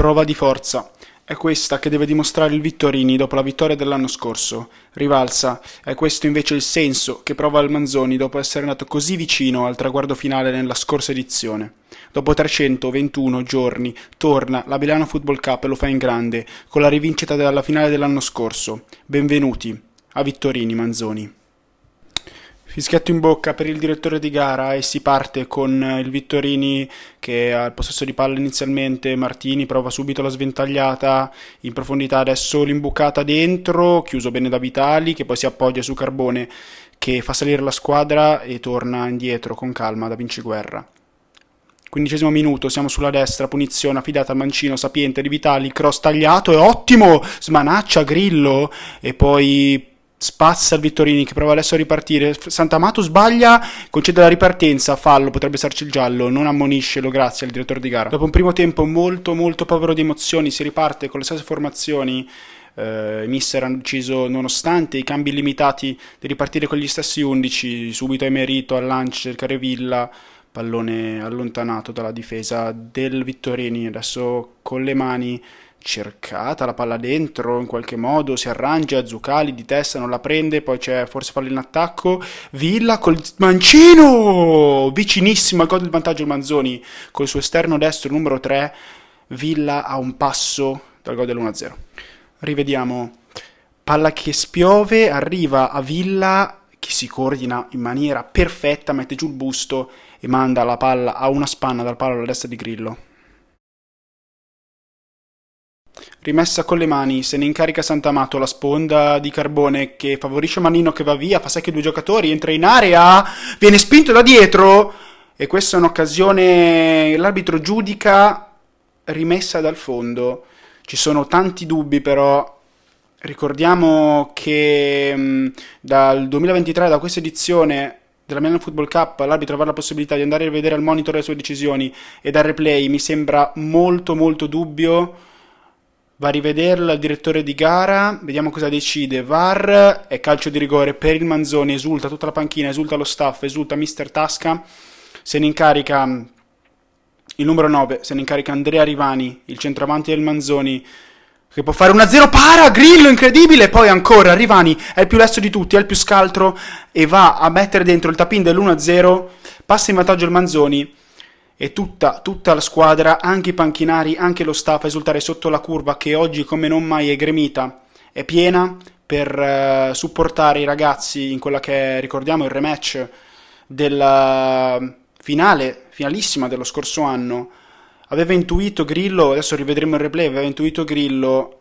prova di forza. È questa che deve dimostrare il Vittorini dopo la vittoria dell'anno scorso. Rivalsa. È questo invece il senso che prova il Manzoni dopo essere andato così vicino al traguardo finale nella scorsa edizione. Dopo 321 giorni torna la Milano Football Cup e lo fa in grande, con la rivincita della finale dell'anno scorso. Benvenuti a Vittorini Manzoni. Fischietto in bocca per il direttore di gara e si parte con il Vittorini che ha il possesso di palla inizialmente. Martini prova subito la sventagliata in profondità, adesso l'imbucata dentro, chiuso bene da Vitali che poi si appoggia su Carbone che fa salire la squadra e torna indietro con calma da Vinciguerra. 15° minuto, siamo sulla destra, punizione affidata al mancino sapiente di Vitali, cross tagliato, è ottimo, smanaccia Grillo e poi spazza il Vittorini che prova adesso a ripartire. Santamato sbaglia, concede la ripartenza, fallo, potrebbe esserci il giallo, non ammonisce, lo grazie al direttore di gara. Dopo un primo tempo molto povero di emozioni si riparte con le stesse formazioni. I mister hanno deciso, nonostante i cambi limitati, di ripartire con gli stessi 11, subito Emerito al lancio, cercare Villa, pallone allontanato dalla difesa del Vittorini, adesso con le mani cercata la palla dentro in qualche modo, si arrangia, Zuccali di testa non la prende, poi c'è forse fallo in attacco, Villa col mancino vicinissimo al gol del vantaggio il Manzoni col suo esterno destro numero 3, Villa a un passo dal gol dell'1-0. Rivediamo, palla che spiove, arriva a Villa che si coordina in maniera perfetta, mette giù il busto e manda la palla a una spanna dal palo alla destra di Grillo. Rimessa con le mani, se ne incarica Santamato, la sponda di Carbone che favorisce Mannino che va via, fa secchio due giocatori, entra in area, viene spinto da dietro e questa è un'occasione, l'arbitro giudica rimessa dal fondo. Ci sono tanti dubbi però, ricordiamo che dal 2023, da questa edizione della Milano Football Cup, l'arbitro avrà la possibilità di andare a vedere al monitor le sue decisioni e dal replay, mi sembra molto dubbio. Va a rivederla il direttore di gara, vediamo cosa decide. VAR, è calcio di rigore per il Manzoni, esulta tutta la panchina, esulta lo staff, esulta Mister Tasca, se ne incarica il numero 9, se ne incarica Andrea Rivani, il centravanti del Manzoni, che può fare 1-0, para, Grillo, incredibile, poi ancora Rivani, è il più lesto di tutti, è il più scaltro e va a mettere dentro il tap-in dell'1-0, passa in vantaggio il Manzoni. E tutta la squadra, anche i panchinari, anche lo staff, a esultare sotto la curva che oggi come non mai è gremita, è piena per supportare i ragazzi in quella che è, ricordiamo, il rematch della finalissima dello scorso anno. Aveva intuito Grillo, adesso rivedremo il replay, aveva intuito Grillo,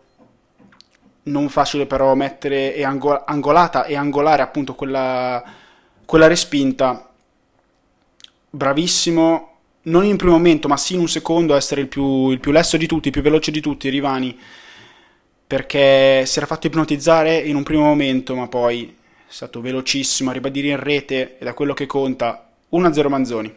non facile però mettere e angolata e angolare appunto quella respinta. Bravissimo, non in un primo momento, ma sì in un secondo, a essere il più lesto di tutti, il più veloce di tutti, Rivani, perché si era fatto ipnotizzare in un primo momento, ma poi è stato velocissimo a ribadire in rete, e da quello che conta, 1-0 Manzoni.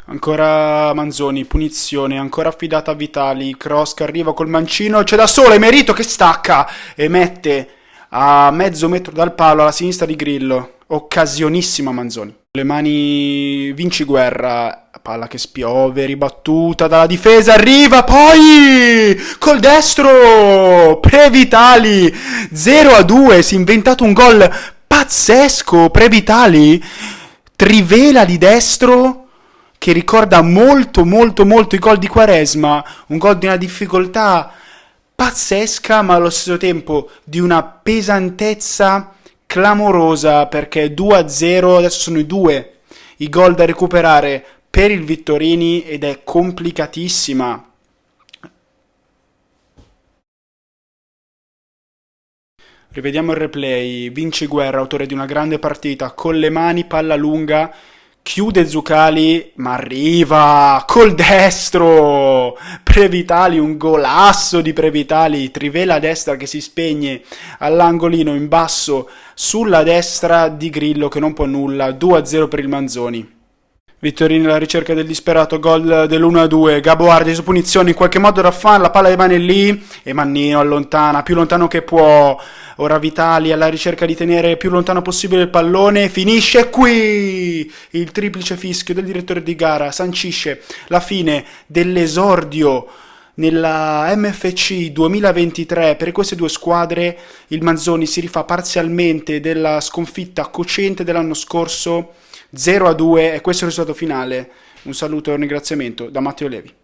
Ancora Manzoni, punizione, ancora affidata a Vitali, cross che arriva col mancino, c'è da solo, Emerito che stacca e mette a mezzo metro dal palo alla sinistra di Grillo, occasionissima Manzoni. Le mani Vinciguerra, palla che spiove, ribattuta dalla difesa, arriva poi col destro, Previtali, 0-2, si è inventato un gol pazzesco, Previtali, trivela di destro che ricorda molto i gol di Quaresma, un gol di una difficoltà pazzesca ma allo stesso tempo di una pesantezza clamorosa, perché 2-0, adesso sono i due i gol da recuperare per il Vittorini ed è complicatissima. Rivediamo il replay, Vinciguerra, autore di una grande partita, con le mani, palla lunga, chiude Zuccali, ma arriva col destro, Previtali, un golasso di Previtali, trivela a destra che si spegne all'angolino in basso sulla destra di Grillo che non può nulla, 2-0 per il Manzoni. Vittorini alla ricerca del disperato gol dell'1-2, Gaboardi su punizione, in qualche modo Raffan, la palla rimane lì e Mannino allontana, più lontano che può, ora Vitali alla ricerca di tenere più lontano possibile il pallone, finisce qui, il triplice fischio del direttore di gara sancisce la fine dell'esordio Nella MFC 2023 per queste due squadre il Manzoni si rifà parzialmente della sconfitta cocente dell'anno scorso 0-2 e questo è il risultato finale. Un saluto e un ringraziamento da Matteo Levi.